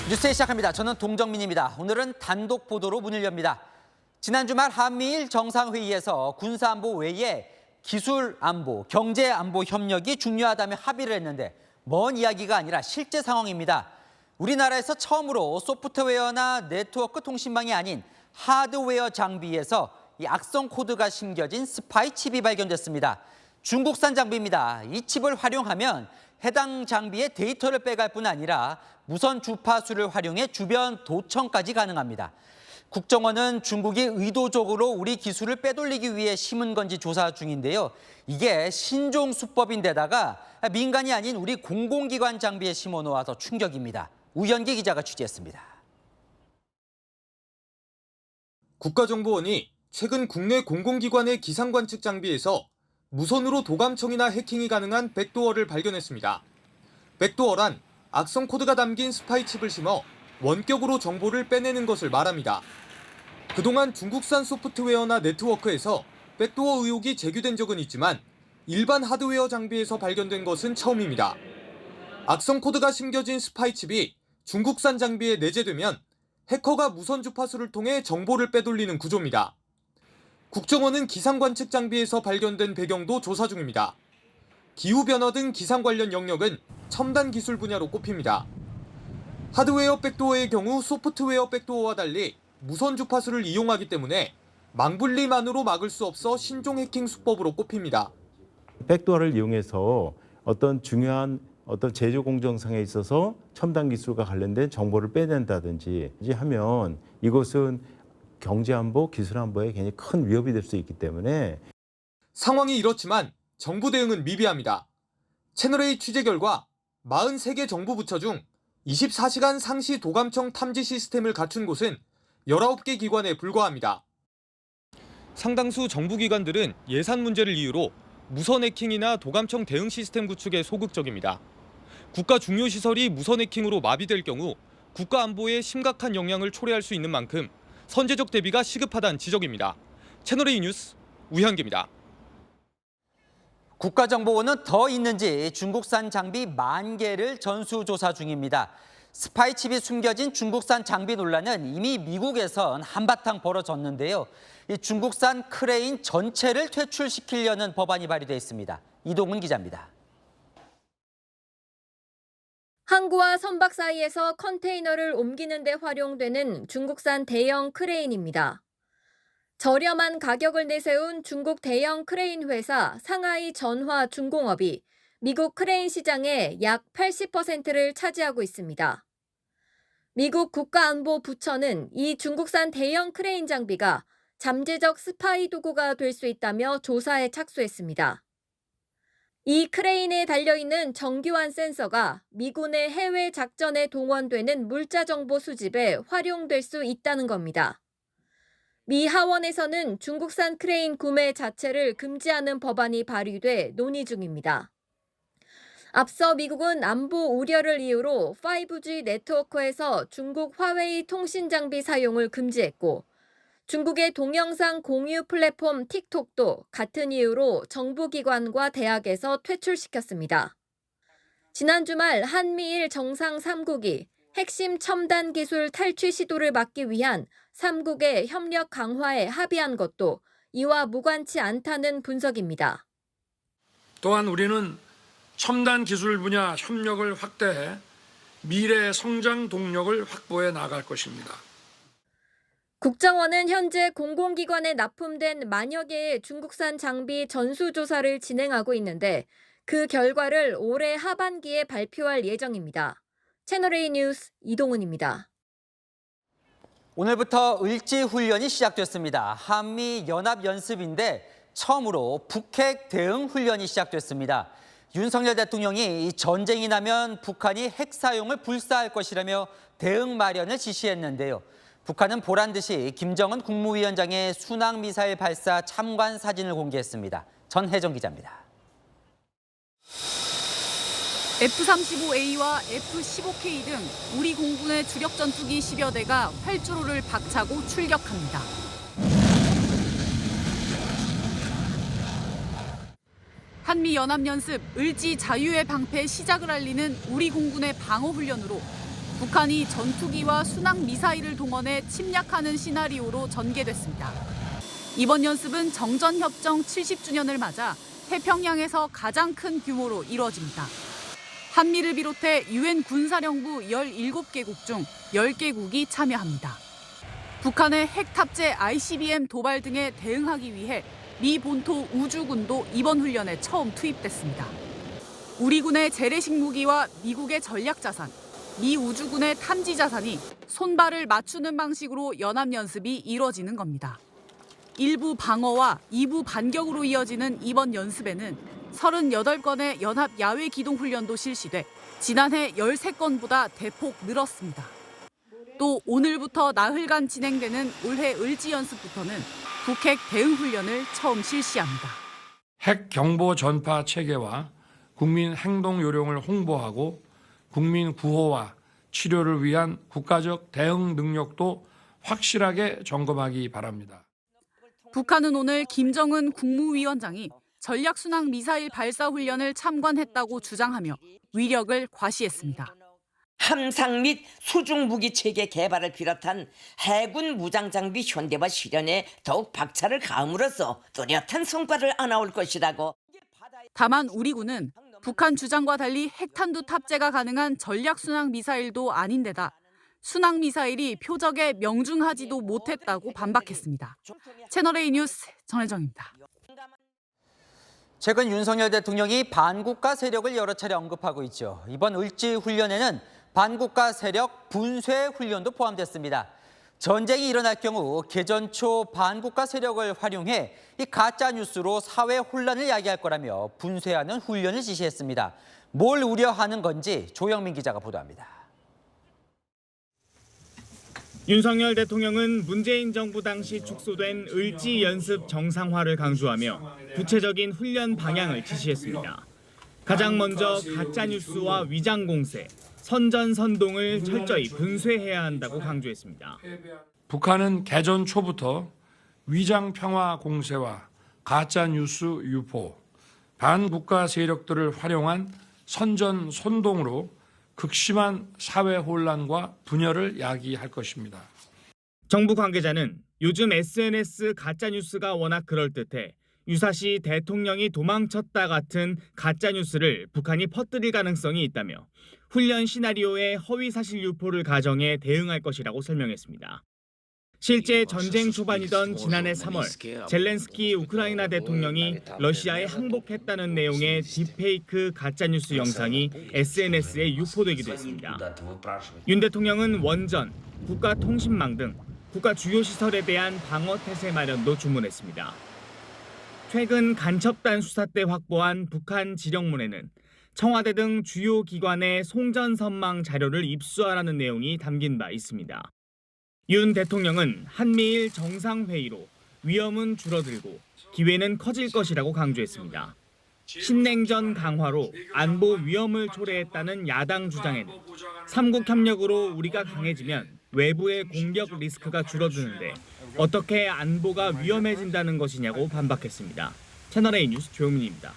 뉴스에 시작합니다. 저는 동정민입니다. 오늘은 단독 보도로 문을 엽니다. 지난 주말 한미일 정상회의에서 군사안보 외에 기술안보, 경제안보 협력이 중요하다며 합의를 했는데 먼 이야기가 아니라 실제 상황입니다. 우리나라에서 처음으로 소프트웨어나 네트워크 통신망이 아닌 하드웨어 장비에서 이 악성 코드가 심겨진 스파이 칩이 발견됐습니다. 중국산 장비입니다. 이 칩을 활용하면 해당 장비의 데이터를 빼갈 뿐 아니라 무선 주파수를 활용해 주변 도청까지 가능합니다. 국정원은 중국이 의도적으로 우리 기술을 빼돌리기 위해 심은 건지 조사 중인데요. 이게 신종 수법인데다가 민간이 아닌 우리 공공기관 장비에 심어놓아서 충격입니다. 우현기 기자가 취재했습니다. 국가정보원이 최근 국내 공공기관의 기상관측 장비에서 무선으로 도감청이나 해킹이 가능한 백도어를 발견했습니다. 백도어란 악성 코드가 담긴 스파이 칩을 심어 원격으로 정보를 빼내는 것을 말합니다. 그동안 중국산 소프트웨어나 네트워크에서 백도어 의혹이 제기된 적은 있지만 일반 하드웨어 장비에서 발견된 것은 처음입니다. 악성 코드가 심겨진 스파이 칩이 중국산 장비에 내재되면 해커가 무선 주파수를 통해 정보를 빼돌리는 구조입니다. 국정원은 기상관측 장비에서 발견된 배경도 조사 중입니다. 기후변화 등 기상 관련 영역은 첨단 기술 분야로 꼽힙니다. 하드웨어 백도어의 경우 소프트웨어 백도어와 달리 무선 주파수를 이용하기 때문에 망분리만으로 막을 수 없어 신종 해킹 수법으로 꼽힙니다. 백도어를 이용해서 어떤 중요한 제조 공정상에 있어서 첨단 기술과 관련된 정보를 빼낸다든지 하면 이것은 경제안보, 기술안보에 굉장히 큰 위협이 될 수 있기 때문에 상황이 이렇지만 정부 대응은 미비합니다. 채널A 취재 결과 43개 정부 부처 중 24시간 상시 도감청 탐지 시스템을 갖춘 곳은 19개 기관에 불과합니다. 상당수 정부 기관들은 예산 문제를 이유로 무선 해킹이나 도감청 대응 시스템 구축에 소극적입니다. 국가 중요 시설이 무선 해킹으로 마비될 경우 국가 안보에 심각한 영향을 초래할 수 있는 만큼 선제적 대비가 시급하다는 지적입니다. 채널A 뉴스 우현기입니다. 국가정보원은 더 있는지 중국산 장비 10,000개를 전수조사 중입니다. 스파이 칩이 숨겨진 중국산 장비 논란은 이미 미국에선 한바탕 벌어졌는데요. 이 중국산 크레인 전체를 퇴출시키려는 법안이 발의돼 있습니다. 이동훈 기자입니다. 항구와 선박 사이에서 컨테이너를 옮기는 데 활용되는 중국산 대형 크레인입니다. 저렴한 가격을 내세운 중국 대형 크레인 회사 상하이 전화 중공업이 미국 크레인 시장의 약 80%를 차지하고 있습니다. 미국 국가안보부처는 이 중국산 대형 크레인 장비가 잠재적 스파이 도구가 될 수 있다며 조사에 착수했습니다. 이 크레인에 달려있는 정교한 센서가 미군의 해외 작전에 동원되는 물자 정보 수집에 활용될 수 있다는 겁니다. 미 하원에서는 중국산 크레인 구매 자체를 금지하는 법안이 발의돼 논의 중입니다. 앞서 미국은 안보 우려를 이유로 5G 네트워크에서 중국 화웨이 통신 장비 사용을 금지했고 중국의 동영상 공유 플랫폼 틱톡도 같은 이유로 정부기관과 대학에서 퇴출시켰습니다. 지난 주말 한미일 정상 3국이 핵심 첨단 기술 탈취 시도를 막기 위한 3국의 협력 강화에 합의한 것도 이와 무관치 않다는 분석입니다. 또한 우리는 첨단 기술 분야 협력을 확대해 미래 성장 동력을 확보해 나갈 것입니다. 국정원은 현재 공공기관에 납품된 만여 개의 중국산 장비 전수조사를 진행하고 있는데 그 결과를 올해 하반기에 발표할 예정입니다. 채널A 뉴스 이동훈입니다. 오늘부터 을지훈련이 시작됐습니다. 한미연합연습인데 처음으로 북핵 대응 훈련이 시작됐습니다. 윤석열 대통령이 이 전쟁이 나면 북한이 핵 사용을 불사할 것이라며 대응 마련을 지시했는데요. 북한은 보란 듯이 김정은 국무위원장의 순항미사일 발사 참관 사진을 공개했습니다. 전혜정 기자입니다. F-35A와 F-15K 등 우리 공군의 주력 전투기 10여 대가 활주로를 박차고 출격합니다. 한미연합연습 을지 자유의 방패 시작을 알리는 우리 공군의 방어훈련으로 북한이 전투기와 순항 미사일을 동원해 침략하는 시나리오로 전개됐습니다. 이번 연습은 정전협정 70주년을 맞아 태평양에서 가장 큰 규모로 이루어집니다. 한미를 비롯해 유엔 군사령부 17개국 중 10개국이 참여합니다. 북한의 핵 탑재 ICBM 도발 등에 대응하기 위해 미 본토 우주군도 이번 훈련에 처음 투입됐습니다. 우리 군의 재래식 무기와 미국의 전략 자산, 미 우주군의 탐지 자산이 손발을 맞추는 방식으로 연합연습이 이뤄지는 겁니다. 일부 방어와 2부 반격으로 이어지는 이번 연습에는 38건의 연합 야외 기동 훈련도 실시돼 지난해 13건보다 대폭 늘었습니다. 또 오늘부터 나흘간 진행되는 올해 을지 연습부터는 북핵 대응 훈련을 처음 실시합니다. 핵 경보 전파 체계와 국민 행동 요령을 홍보하고 국민 구호와 치료를 위한 국가적 대응 능력도 확실하게 점검하기 바랍니다. 북한은 오늘 김정은 국무위원장이 전략순항 미사일 발사 훈련을 참관했다고 주장하며 위력을 과시했습니다. 함상 및 수중 무기 체계 개발을 비롯한 해군 무장 장비 현대화 실현에 더욱 박차를 가함으로써 뚜렷한 성과를 안아올 것이라고. 다만 우리 군은 북한 주장과 달리 핵탄두 탑재가 가능한 전략순항 미사일도 아닌데다 순항 미사일이 표적에 명중하지도 못했다고 반박했습니다. 채널A 뉴스 전혜정입니다. 최근 윤석열 대통령이 반국가 세력을 여러 차례 언급하고 있죠. 이번 을지 훈련에는 반국가 세력 분쇄 훈련도 포함됐습니다. 전쟁이 일어날 경우 개전 초 반국가 세력을 활용해 이 가짜 뉴스로 사회 혼란을 야기할 거라며 분쇄하는 훈련을 지시했습니다. 뭘 우려하는 건지 조영민 기자가 보도합니다. 윤석열 대통령은 문재인 정부 당시 축소된 을지 연습 정상화를 강조하며 구체적인 훈련 방향을 지시했습니다. 가장 먼저 가짜 뉴스와 위장 공세, 선전선동을 철저히 분쇄해야 한다고 강조했습니다. 북한은 개전 초부터 위장 평화 공세와 가짜 뉴스 유포, 반국가 세력들을 활용한 선전 선동으로 극심한 사회 혼란과 분열을 야기할 것입니다. 정부 관계자는 요즘 SNS 가짜 뉴스가 워낙 그럴듯해 유사시 대통령이 도망쳤다 같은 가짜 뉴스를 북한이 퍼뜨릴 가능성이 있다며 훈련 시나리오에 허위 사실 유포를 가정해 대응할 것이라고 설명했습니다. 실제 전쟁 초반이던 지난해 3월 젤렌스키 우크라이나 대통령이 러시아에 항복했다는 내용의 딥페이크 가짜뉴스 영상이 SNS에 유포되기도 했습니다. 윤 대통령은 원전, 국가통신망 등 국가 주요 시설에 대한 방어 태세 마련도 주문했습니다. 최근 간첩단 수사 때 확보한 북한 지령문에는 청와대 등 주요 기관의 송전선망 자료를 입수하라는 내용이 담긴 바 있습니다. 윤 대통령은 한미일 정상회의로 위험은 줄어들고 기회는 커질 것이라고 강조했습니다. 신냉전 강화로 안보 위험을 초래했다는 야당 주장에는 삼국 협력으로 우리가 강해지면 외부의 공격 리스크가 줄어드는데 어떻게 안보가 위험해진다는 것이냐고 반박했습니다. 채널A 뉴스 조용민입니다.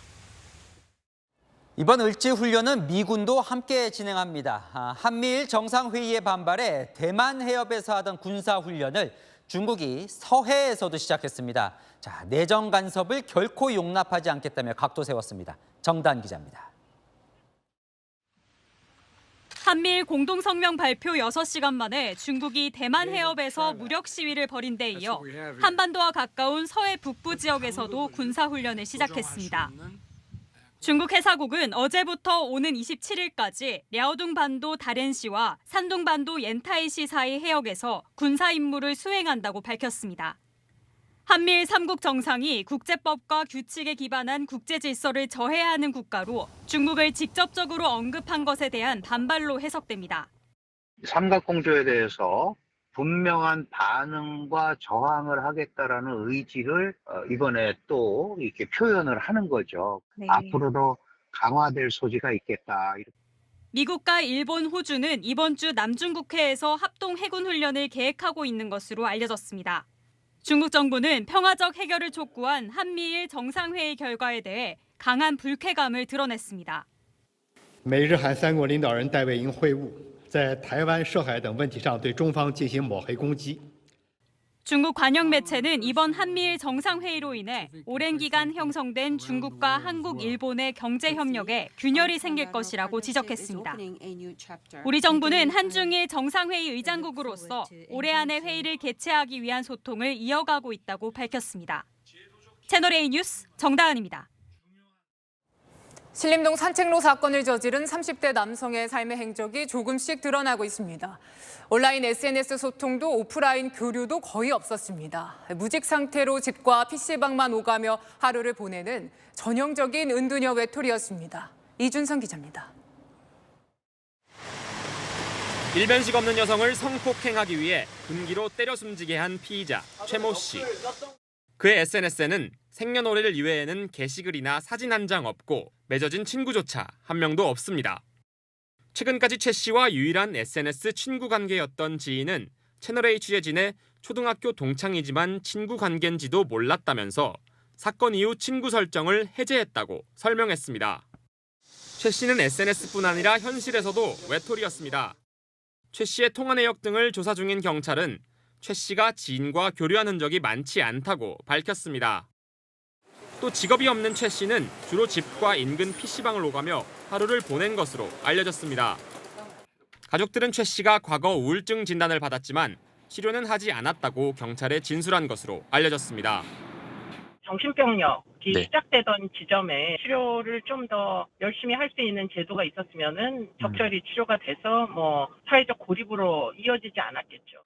이번 을지 훈련은 미군도 함께 진행합니다. 한미일 정상회의에 반발해 대만 해협에서 하던 군사훈련을 중국이 서해에서도 시작했습니다. 자, 내정 간섭을 결코 용납하지 않겠다며 각도 세웠습니다. 정단 기자입니다. 한미일 공동성명 발표 6시간 만에 중국이 대만 해협에서 무력 시위를 벌인 데 이어 한반도와 가까운 서해 북부 지역에서도 군사훈련을 시작했습니다. 중국 해사국은 어제부터 오는 27일까지 랴오둥 반도 다롄시와 산둥 반도 옌타이시 사이 해역에서 군사 임무를 수행한다고 밝혔습니다. 한미일 3국 정상이 국제법과 규칙에 기반한 국제 질서를 저해하는 국가로 중국을 직접적으로 언급한 것에 대한 반발로 해석됩니다. 삼각공조에 대해서 분명한 반응과 저항을 하겠다라는 의지를 이번에 또 이렇게 표현을 하는 거죠. 네. 앞으로도 강화될 소지가 있겠다. 미국과 일본, 호주는 이번 주 남중국해에서 합동 해군 훈련을 계획하고 있는 것으로 알려졌습니다. 중국 정부는 평화적 해결을 촉구한 한미일 정상회의 결과에 대해 강한 불쾌감을 드러냈습니다. 美日韩3国领导人代表营会晤在台湾涉海等问题上对中方进行抹黑攻击。 중국 관영 매체는 이번 한미일 정상회의로 인해 오랜 기간 형성된 중국과 한국, 일본의 경제 협력에 균열이 생길 것이라고 지적했습니다. 우리 정부는 한중일 정상회의 의장국으로서 올해 안에 회의를 개최하기 위한 소통을 이어가고 있다고 밝혔습니다. 채널A 뉴스 정다은입니다. 신림동 산책로 사건을 저지른 30대 남성의 삶의 행적이 조금씩 드러나고 있습니다. 온라인 SNS 소통도 오프라인 교류도 거의 없었습니다. 무직 상태로 집과 PC방만 오가며 하루를 보내는 전형적인 은두녀 외톨이였습니다. 이준성 기자입니다. 일면식 없는 여성을 성폭행하기 위해 군기로 때려 숨지게 한 피의자 최모 씨. 그의 SNS에는 생년월일 이외에는 게시글이나 사진 한 장 없고 맺어진 친구조차 한 명도 없습니다. 최근까지 최 씨와 유일한 SNS 친구 관계였던 지인은 채널A 취재진에 초등학교 동창이지만 친구 관계인지도 몰랐다면서 사건 이후 친구 설정을 해제했다고 설명했습니다. 최 씨는 SNS뿐 아니라 현실에서도 외톨이였습니다. 최 씨의 통화 내역 등을 조사 중인 경찰은 최 씨가 지인과 교류한 흔적이 많지 않다고 밝혔습니다. 또 직업이 없는 최 씨는 주로 집과 인근 PC방을 오가며 하루를 보낸 것으로 알려졌습니다. 가족들은 최 씨가 과거 우울증 진단을 받았지만 치료는 하지 않았다고 경찰에 진술한 것으로 알려졌습니다. 정신병력이 시작되던 지점에 치료를 좀 더 열심히 할 수 있는 제도가 있었으면은 적절히 치료가 돼서 사회적 고립으로 이어지지 않았겠죠.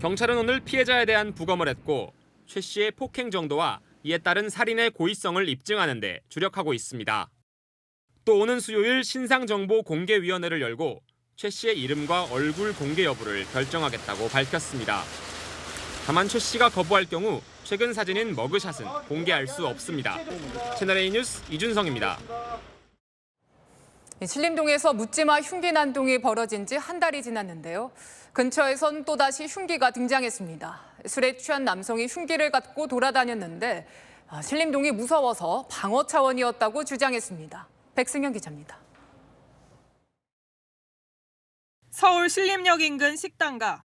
경찰은 오늘 피해자에 대한 부검을 했고 최 씨의 폭행 정도와 이에 따른 살인의 고의성을 입증하는 데 주력하고 있습니다. 또 오는 수요일 신상정보공개위원회를 열고 최 씨의 이름과 얼굴 공개 여부를 결정하겠다고 밝혔습니다. 다만 최 씨가 거부할 경우 최근 사진인 머그샷은 공개할 수 없습니다. 채널A 뉴스 이준성입니다. 신림동에서 묻지마 흉기 난동이 벌어진 지 한 달이 지났는데요. 근처에선 또다시 흉기가 등장했습니다. 술에 취한 남성이 흉기를 갖고 돌아다녔는데 신림동이 무서워서 방어 차원이었다고 주장했습니다. 백승현 기자입니다. 서울 신림역 인근 식당가.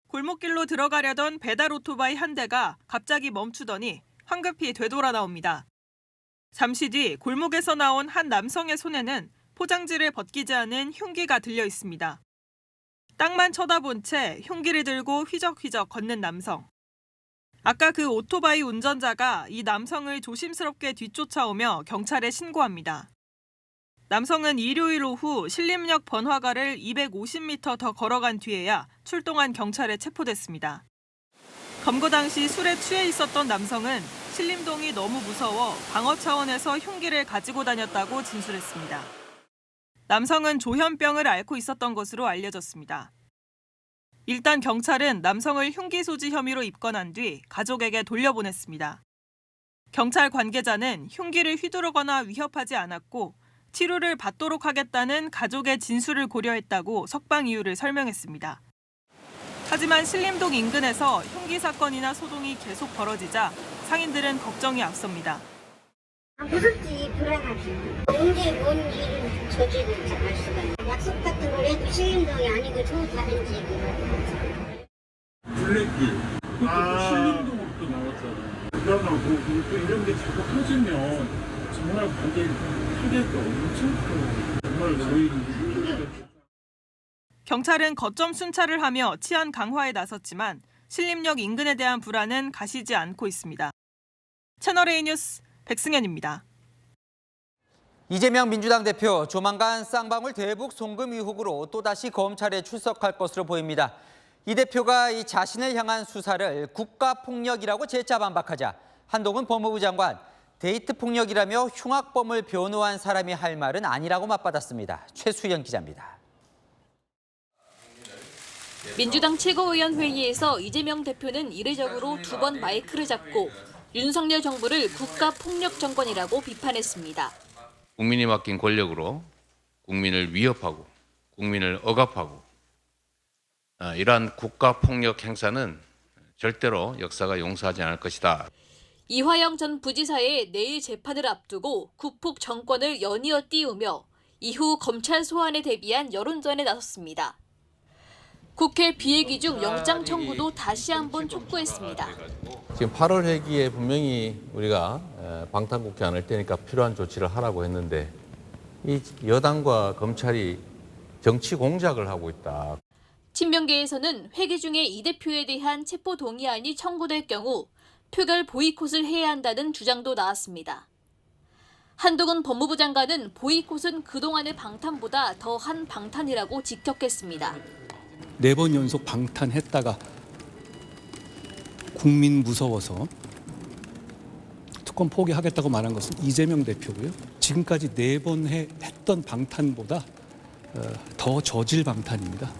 골목길로 들어가려던 배달 오토바이 한 대가 갑자기 멈추더니 황급히 되돌아 나옵니다. 잠시 뒤 골목에서 나온 한 남성의 손에는 포장지를 벗기지 않은 흉기가 들려 있습니다. 땅만 쳐다본 채 흉기를 들고 휘적휘적 걷는 남성. 아까 그 오토바이 운전자가 이 남성을 조심스럽게 뒤쫓아오며 경찰에 신고합니다. 남성은 일요일 오후 신림역 번화가를 250m 더 걸어간 뒤에야 출동한 경찰에 체포됐습니다. 검거 당시 술에 취해 있었던 남성은 신림동이 너무 무서워 방어 차원에서 흉기를 가지고 다녔다고 진술했습니다. 남성은 조현병을 앓고 있었던 것으로 알려졌습니다. 일단 경찰은 남성을 흉기 소지 혐의로 입건한 뒤 가족에게 돌려보냈습니다. 경찰 관계자는 흉기를 휘두르거나 위협하지 않았고 치료를 받도록 하겠다는 가족의 진술을 고려했다고 석방 이유를 설명했습니다. 하지만 신림동 인근에서 흉기 사건이나 소동이 계속 벌어지자 상인들은 걱정이 앞섭니다. 무섭지, 불안하지. 언제 뭔 일을 저지를지 알 수가 있어. 약속 같은 걸 해도 신림동이 아니고 저 다른 지역으로. 블랙길, 그것도 신림동으로 또 나왔잖아요. 불안하고 또 이런 게 자꾸 터지면 정말 관계 타격이 엄청 커요. 정말 저희 경찰은 거점 순찰을 하며 치안 강화에 나섰지만 신림역 인근에 대한 불안은 가시지 않고 있습니다. 채널A 뉴스 백승현입니다. 이재명 민주당 대표 조만간 쌍방울 대북 송금 의혹으로 또다시 검찰에 출석할 것으로 보입니다. 이 대표가 이 자신을 향한 수사를 국가폭력이라고 재차 반박하자 한동훈 법무부 장관 데이트 폭력이라며 흉악범을 변호한 사람이 할 말은 아니라고 맞받았습니다. 최수연 기자입니다. 민주당 최고위원회의에서 이재명 대표는 이례적으로 2번 마이크를 잡고 윤석열 정부를 국가폭력 정권이라고 비판했습니다. 국민이 맡긴 권력으로 국민을 위협하고 국민을 억압하고 이러한 국가폭력 행사는 절대로 역사가 용서하지 않을 것이다. 이화영 전 부지사의 내일 재판을 앞두고 국폭 정권을 연이어 띄우며 이후 검찰 소환에 대비한 여론전에 나섰습니다. 국회 비회기 중 영장 청구도 다시 한번 촉구했습니다. 지금 8월 회기에 분명히 우리가 방탄국회 안을 때니까 필요한 조치를 하라고 했는데 이 여당과 검찰이 정치 공작을 하고 있다. 친명계에서는 회기 중에 이 대표에 대한 체포 동의안이 청구될 경우 표결 보이콧을 해야 한다는 주장도 나왔습니다. 한동훈 법무부 장관은 보이콧은 그동안의 방탄보다 더한 방탄이라고 직격했습니다. 4번 연속 방탄했다가 국민 무서워서 특검 포기하겠다고 말한 것은 이재명 대표고요. 지금까지 4번 했던 방탄보다 더 저질 방탄입니다.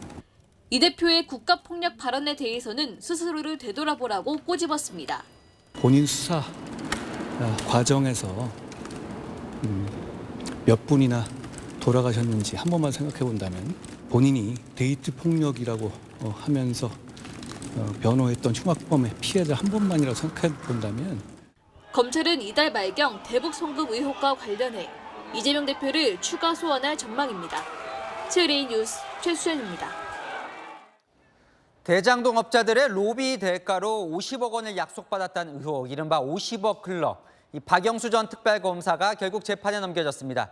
이 대표의 국가폭력 발언에 대해서는 스스로를 되돌아보라고 꼬집었습니다. 본인 수사 과정에서 몇 분이나 돌아가셨는지 한 번만 생각해 본다면 본인이 데이트 폭력이라고 하면서 변호했던 흉악범의 피해자 한 번만이라고 생각해 본다면 검찰은 이달 말경 대북 송금 의혹과 관련해 이재명 대표를 추가 소환할 전망입니다. TVN 뉴스 최수연입니다. 대장동 업자들의 로비 대가로 50억 원을 약속받았다는 의혹, 이른바 50억 클럽. 이 박영수 전 특별검사가 결국 재판에 넘겨졌습니다.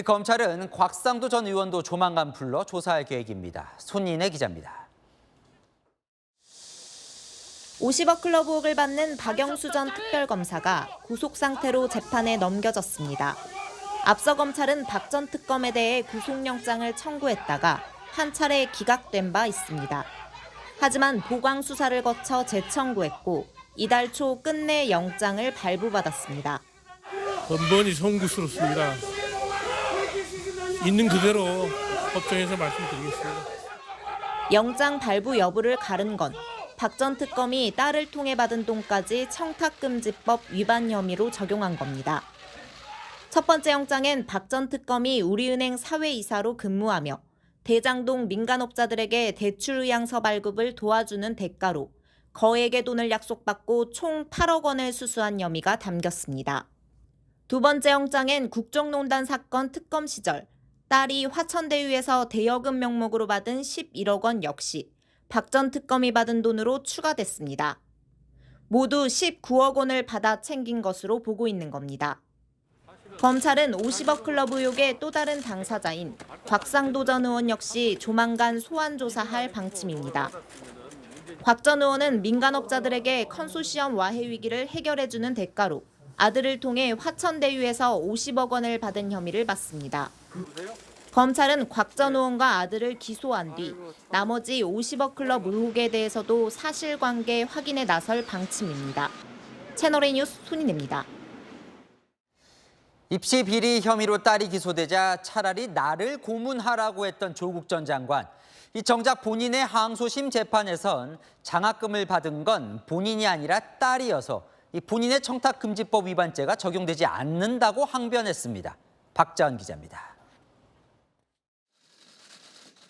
검찰은 곽상도 전 의원도 조만간 불러 조사할 계획입니다. 손인혜 기자입니다. 50억 클럽 의혹을 받는 박영수 전 특별검사가 구속 상태로 재판에 넘겨졌습니다. 앞서 검찰은 박 전 특검에 대해 구속영장을 청구했다가 한 차례 기각된 바 있습니다. 하지만 보강 수사를 거쳐 재청구했고 이달 초 끝내 영장을 발부받았습니다. 번번이 송구스럽습니다. 있는 그대로 법정에서 말씀드리겠습니다. 영장 발부 여부를 가른 건 박 전 특검이 딸을 통해 받은 돈까지 청탁금지법 위반 혐의로 적용한 겁니다. 첫 번째 영장엔 박 전 특검이 우리은행 사회이사로 근무하며 대장동 민간업자들에게 대출 의향서 발급을 도와주는 대가로 거액의 돈을 약속받고 총 8억 원을 수수한 혐의가 담겼습니다. 두 번째 영장엔 국정농단 사건 특검 시절 딸이 화천대유에서 대여금 명목으로 받은 11억 원 역시 박 전 특검이 받은 돈으로 추가됐습니다. 모두 19억 원을 받아 챙긴 것으로 보고 있는 겁니다. 검찰은 50억 클럽 의혹의 또 다른 당사자인 곽상도 전 의원 역시 조만간 소환 조사할 방침입니다. 곽 전 의원은 민간업자들에게 컨소시엄 와해 위기를 해결해주는 대가로 아들을 통해 화천대유에서 50억 원을 받은 혐의를 받습니다. 검찰은 곽 전 의원과 아들을 기소한 뒤 나머지 50억 클럽 의혹에 대해서도 사실관계 확인에 나설 방침입니다. 채널A 뉴스 손인혜입니다. 입시 비리 혐의로 딸이 기소되자 차라리 나를 고문하라고 했던 조국 전 장관. 이 정작 본인의 항소심 재판에선 장학금을 받은 건 본인이 아니라 딸이어서 이 본인의 청탁금지법 위반죄가 적용되지 않는다고 항변했습니다. 박자은 기자입니다.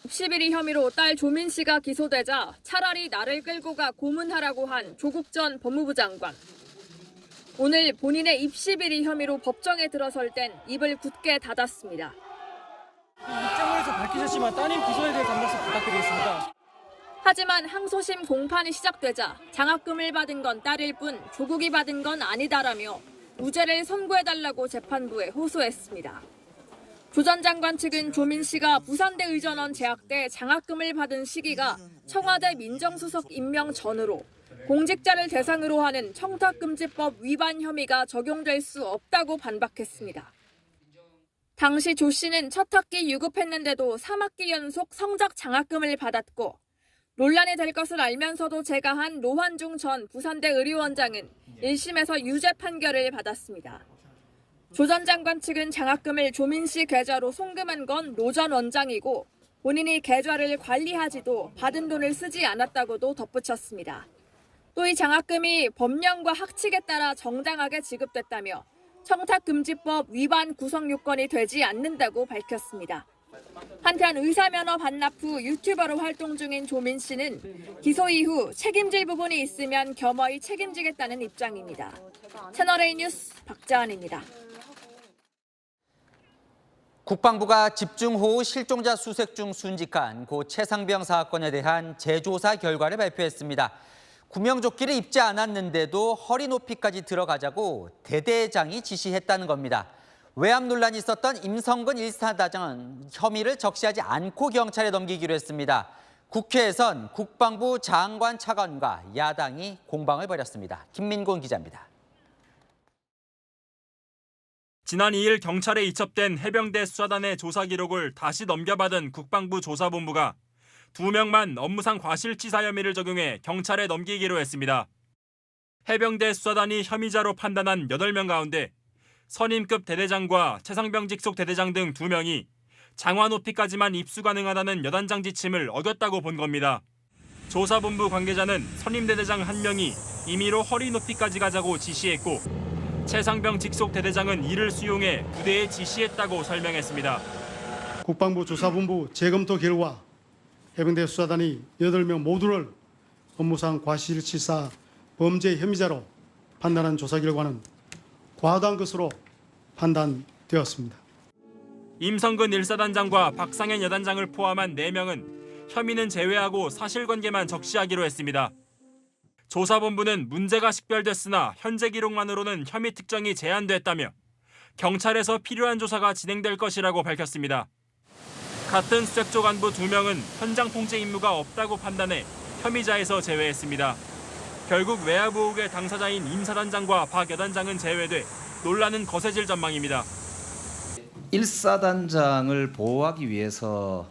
입시 비리 혐의로 딸 조민 씨가 기소되자 차라리 나를 끌고 가 고문하라고 한 조국 전 법무부 장관. 오늘 본인의 입시 비리 혐의로 법정에 들어설 땐 입을 굳게 닫았습니다. 입장문에서 밝히셨지만 따님 기소에 대해 단박에 부탁드리겠습니다. 하지만 항소심 공판이 시작되자 장학금을 받은 건 딸일 뿐 조국이 받은 건 아니다라며 무죄를 선고해달라고 재판부에 호소했습니다. 조 전 장관 측은 조민 씨가 부산대 의전원 재학 때 장학금을 받은 시기가 청와대 민정수석 임명 전으로 공직자를 대상으로 하는 청탁금지법 위반 혐의가 적용될 수 없다고 반박했습니다. 당시 조 씨는 첫 학기 유급했는데도 3학기 연속 성적 장학금을 받았고 논란이 될 것을 알면서도 제가한 노환중 전 부산대 의료원장은 1심에서 유죄 판결을 받았습니다. 조 전 장관 측은 장학금을 조민 씨 계좌로 송금한 건 노 전 원장이고 본인이 계좌를 관리하지도 받은 돈을 쓰지 않았다고도 덧붙였습니다. 또 이 장학금이 법령과 학칙에 따라 정당하게 지급됐다며 청탁금지법 위반 구성 요건이 되지 않는다고 밝혔습니다. 한편 의사면허 반납 후 유튜버로 활동 중인 조민 씨는 기소 이후 책임질 부분이 있으면 겸허히 책임지겠다는 입장입니다. 채널A 뉴스 박자은입니다. 국방부가 집중호우 실종자 수색 중 순직한 고 최상병 사건에 대한 재조사 결과를 발표했습니다. 구명조끼를 입지 않았는데도 허리 높이까지 들어가자고 대대장이 지시했다는 겁니다. 외압 논란이 있었던 임성근 1사단장은 혐의를 적시하지 않고 경찰에 넘기기로 했습니다. 국회에선 국방부 장관 차관과 야당이 공방을 벌였습니다. 김민곤 기자입니다. 지난 2일 경찰에 이첩된 해병대 수사단의 조사 기록을 다시 넘겨받은 국방부 조사본부가 2명만 업무상 과실치사 혐의를 적용해 경찰에 넘기기로 했습니다. 해병대 수사단이 혐의자로 판단한 8명 가운데 선임급 대대장과 최상병 직속 대대장 등 2명이 장화 높이까지만 입수 가능하다는 여단장 지침을 어겼다고 본 겁니다. 조사본부 관계자는 선임 대대장 1명이 임의로 허리 높이까지 가자고 지시했고 최상병 직속 대대장은 이를 수용해 부대에 지시했다고 설명했습니다. 국방부 조사본부 재검토 결과 해병대 수사단이 8명 모두를 업무상 과실치사 범죄 혐의자로 판단한 조사 결과는 과다한 것으로 판단되었습니다. 임성근 1사단장과 박상현 여단장을 포함한 4명은 혐의는 제외하고 사실관계만 적시하기로 했습니다. 조사본부는 문제가 식별됐으나 현재 기록만으로는 혐의 특정이 제한됐다며 경찰에서 필요한 조사가 진행될 것이라고 밝혔습니다. 같은 수색조 간부 2명은 현장 통제 임무가 없다고 판단해 혐의자에서 제외했습니다. 결국 외압 의혹의 당사자인 임 사단장과 박 여단장은 제외돼 논란은 거세질 전망입니다. 1사단장을 보호하기 위해서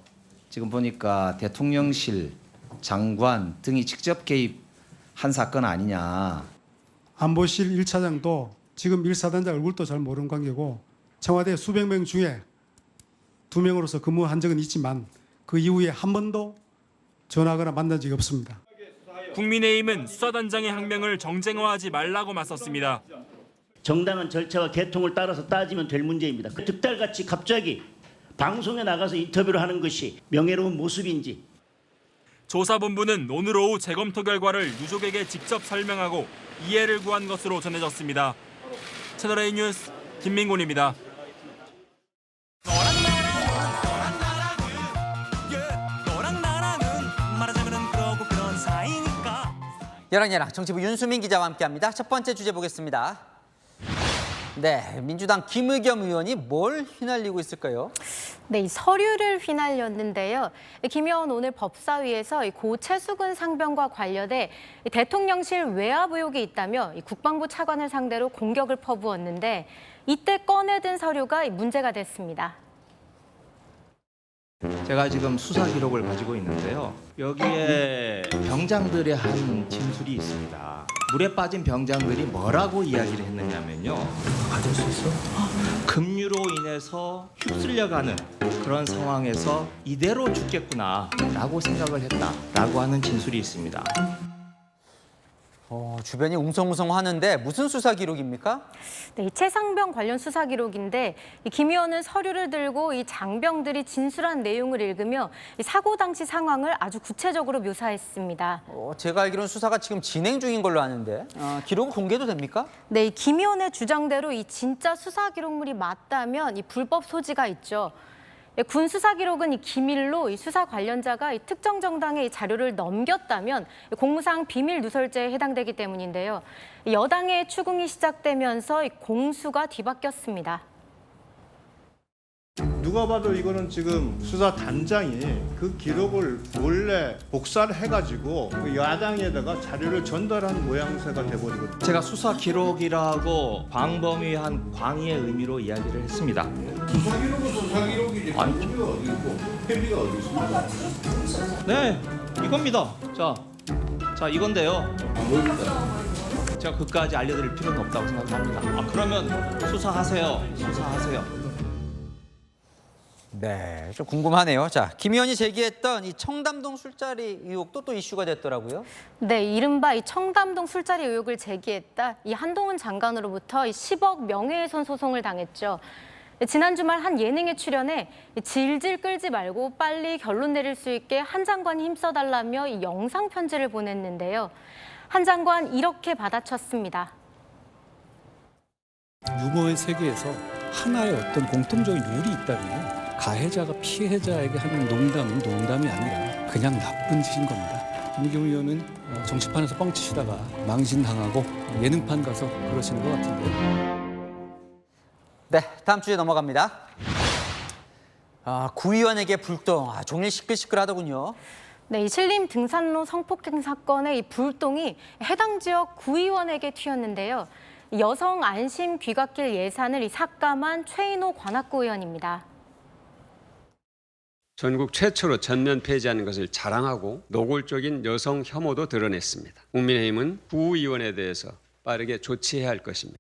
지금 보니까 대통령실, 장관 등이 직접 개입한 사건 아니냐. 안보실 1차장도 지금 1사단장 얼굴도 잘 모르는 관계고 청와대 수백 명 중에 2명으로서 근무한 적은 있지만 그 이후에 한 번도 전화하거나 만난 적이 없습니다. 국민의힘은 수사단장의 항명을 정쟁화하지 말라고 맞섰습니다. 정당한 절차와 개통을 따라서 따지면 될 문제입니다. 득달같이 갑자기 방송에 나가서 인터뷰를 하는 것이 명예로운 모습인지. 조사본부는 오늘 오후 재검토 결과를 유족에게 직접 설명하고 이해를 구한 것으로 전해졌습니다. 채널A 뉴스 김민곤입니다. 여랑야랑 정치부 윤수민 기자와 함께합니다. 첫 번째 주제 보겠습니다. 네, 민주당 김의겸 의원이 뭘 휘날리고 있을까요? 네, 이 서류를 휘날렸는데요. 김 의원 오늘 법사위에서 고 최수근 상병과 관련해 대통령실 외압 의혹이 있다며 국방부 차관을 상대로 공격을 퍼부었는데 이때 꺼내든 서류가 문제가 됐습니다. 제가 지금 수사 기록을 가지고 있는데요. 여기에 병장들의 한 진술이 있습니다. 물에 빠진 병장들이 뭐라고 이야기를 했느냐면요. 가질 수 있어? 급류로 인해서 휩쓸려가는 그런 상황에서 이대로 죽겠구나라고 생각을 했다라고 하는 진술이 있습니다. 주변이 웅성웅성하는데 무슨 수사 기록입니까? 네, 이 최상병 관련 수사 기록인데 김 의원은 서류를 들고 이 장병들이 진술한 내용을 읽으며 이 사고 당시 상황을 아주 구체적으로 묘사했습니다. 제가 알기로는 수사가 지금 진행 중인 걸로 아는데 기록은 공개도 됩니까? 네, 김 의원의 주장대로 이 진짜 수사 기록물이 맞다면 이 불법 소지가 있죠. 군 수사 기록은 이 기밀로 이 수사 관련자가 이 특정 정당에 이 자료를 넘겼다면 공무상 비밀 누설죄에 해당되기 때문인데요. 여당의 추궁이 시작되면서 이 공수가 뒤바뀌었습니다. 누가 봐도 이거는 지금 수사단장이 그 기록을 몰래 복사를 해가지고 그 야당에다가 자료를 전달한 모양새가 돼버리거든요. 제가 수사 기록이라고 광범위한 광의의 의미로 이야기를 했습니다. 수사 기록은 수사 기록이지. 회비가 어디 있고 회비가 어디 있습니까? 네, 이겁니다. 자 이건데요. 제가 그까지 알려드릴 필요는 없다고 생각합니다. 그러면 수사하세요. 네, 좀 궁금하네요. 자, 김 의원이 제기했던 이 청담동 술자리 의혹도 또 이슈가 됐더라고요. 네, 이른바 이 청담동 술자리 의혹을 제기했다. 이 한동훈 장관으로부터 이 10억 명예훼손 소송을 당했죠. 지난 주말 한 예능에 출연해 질질 끌지 말고 빨리 결론 내릴 수 있게 한 장관이 힘써달라며 이 영상 편지를 보냈는데요. 한 장관 이렇게 받아쳤습니다. 유머의 세계에서 하나의 어떤 공통적인 룰이 있다면 가해자가 피해자에게 하는 농담은 농담이 아니라 그냥 나쁜 짓인 겁니다. 김기훈 의원은 정치판에서 뻥치시다가 망신당하고 예능판 가서 그러시는 것 같은데요. 네, 다음 주제 넘어갑니다. 구의원에게 불똥, 종일 시끌시끌하더군요. 네, 이 신림 등산로 성폭행 사건의 이 불똥이 해당 지역 구의원에게 튀었는데요. 여성 안심 귀갓길 예산을 삭감한 최인호 관악구 의원입니다. 전국 최초로 전면 폐지하는 것을 자랑하고 노골적인 여성 혐오도 드러냈습니다. 국민의힘은 구의원에 대해서 빠르게 조치해야 할 것입니다.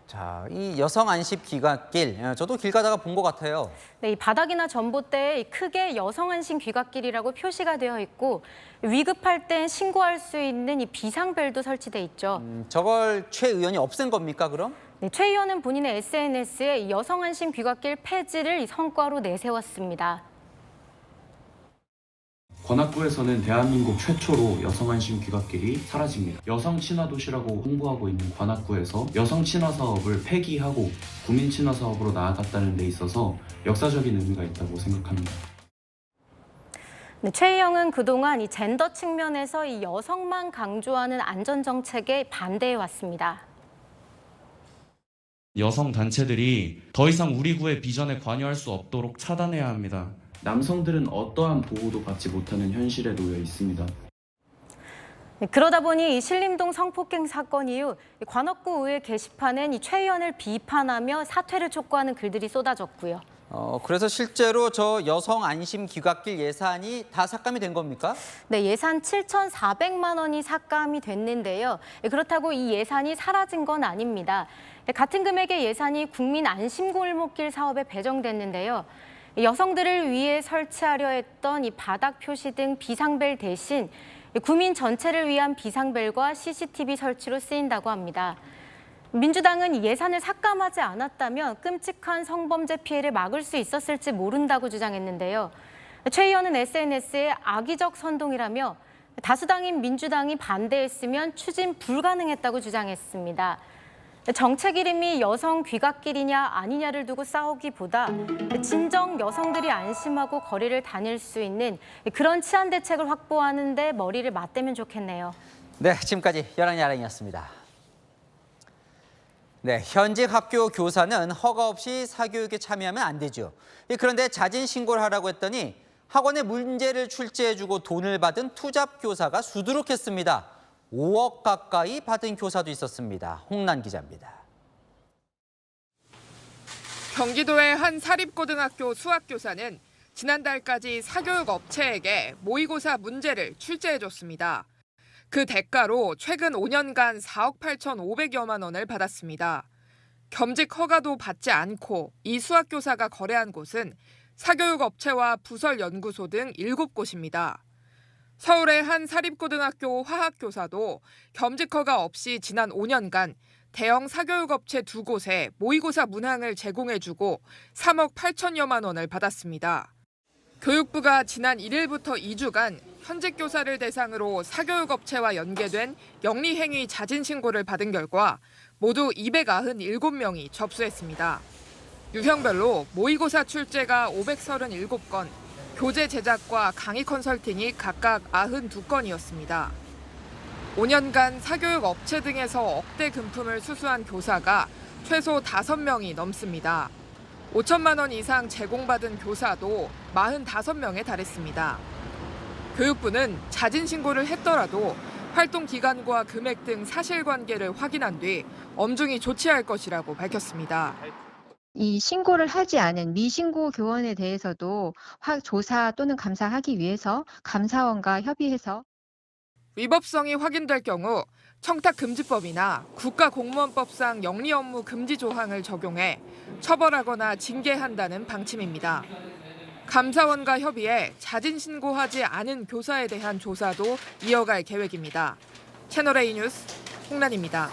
자, 이 여성 안심 귀갓길, 저도 길 가다가 본 것 같아요. 네, 이 바닥이나 전봇대에 크게 여성 안심 귀갓길이라고 표시가 되어 있고 위급할 땐 신고할 수 있는 이 비상벨도 설치돼 있죠. 저걸 최 의원이 없앤 겁니까, 그럼? 네, 최 의원은 본인의 SNS에 여성 안심 귀갓길 폐지를 성과로 내세웠습니다. 관악구에서는 대한민국 최초로 여성 안심 귀갓길이 사라집니다. 여성 친화 도시라고 홍보하고 있는 관악구에서 여성 친화 사업을 폐기하고 국민 친화 사업으로 나아갔다는 데 있어서 역사적인 의미가 있다고 생각합니다. 네, 최 의원은 그동안 이 젠더 측면에서 이 여성만 강조하는 안전 정책에 반대해 왔습니다. 여성 단체들이 더 이상 우리 구의 비전에 관여할 수 없도록 차단해야 합니다. 남성들은 어떠한 보호도 받지 못하는 현실에 놓여 있습니다. 네, 그러다 보니 이 신림동 성폭행 사건 이후 관악구 의회 게시판엔 이 최 의원을 비판하며 사퇴를 촉구하는 글들이 쏟아졌고요. 그래서 실제로 저 여성 안심 귀갓길 예산이 다 삭감이 된 겁니까? 네, 예산 7,400만 원이 삭감이 됐는데요. 그렇다고 이 예산이 사라진 건 아닙니다. 같은 금액의 예산이 국민 안심 골목길 사업에 배정됐는데요. 여성들을 위해 설치하려 했던 이 바닥 표시 등 비상벨 대신 구민 전체를 위한 비상벨과 CCTV 설치로 쓰인다고 합니다. 민주당은 예산을 삭감하지 않았다면 끔찍한 성범죄 피해를 막을 수 있었을지 모른다고 주장했는데요. 최 의원은 SNS에 악의적 선동이라며 다수당인 민주당이 반대했으면 추진 불가능했다고 주장했습니다. 정책 이름이 여성 귀갓길이냐 아니냐를 두고 싸우기보다 진정 여성들이 안심하고 거리를 다닐 수 있는 그런 치안 대책을 확보하는 데 머리를 맞대면 좋겠네요. 네, 지금까지 열한야랑이었습니다. 네, 현직 학교 교사는 허가 없이 사교육에 참여하면 안 되죠. 그런데 자진 신고를 하라고 했더니 학원에 문제를 출제해주고 돈을 받은 투잡 교사가 수두룩했습니다. 5억 가까이 받은 교사도 있었습니다. 홍란 기자입니다. 경기도의 한 사립고등학교 수학교사는 지난달까지 사교육 업체에게 모의고사 문제를 출제해줬습니다. 그 대가로 최근 5년간 4억 8,500여만 원을 받았습니다. 겸직 허가도 받지 않고 이 수학교사가 거래한 곳은 사교육 업체와 부설 연구소 등 7곳입니다. 서울의 한 사립고등학교 화학교사도 겸직 허가 없이 지난 5년간 대형 사교육업체 2곳에 모의고사 문항을 제공해주고 3억 8천여만 원을 받았습니다. 교육부가 지난 1일부터 2주간 현직 교사를 대상으로 사교육업체와 연계된 영리행위 자진 신고를 받은 결과 모두 297명이 접수했습니다. 유형별로 모의고사 출제가 537건, 교재 제작과 강의 컨설팅이 각각 92건이었습니다. 5년간 사교육 업체 등에서 억대 금품을 수수한 교사가 최소 5명이 넘습니다. 5천만 원 이상 제공받은 교사도 45명에 달했습니다. 교육부는 자진 신고를 했더라도 활동 기간과 금액 등 사실관계를 확인한 뒤 엄중히 조치할 것이라고 밝혔습니다. 이 신고를 하지 않은 미신고 교원에 대해서도 조사 또는 감사하기 위해서 감사원과 협의해서 위법성이 확인될 경우 청탁금지법이나 국가공무원법상 영리업무 금지 조항을 적용해 처벌하거나 징계한다는 방침입니다. 감사원과 협의해 자진 신고하지 않은 교사에 대한 조사도 이어갈 계획입니다. 채널A 뉴스 홍란입니다.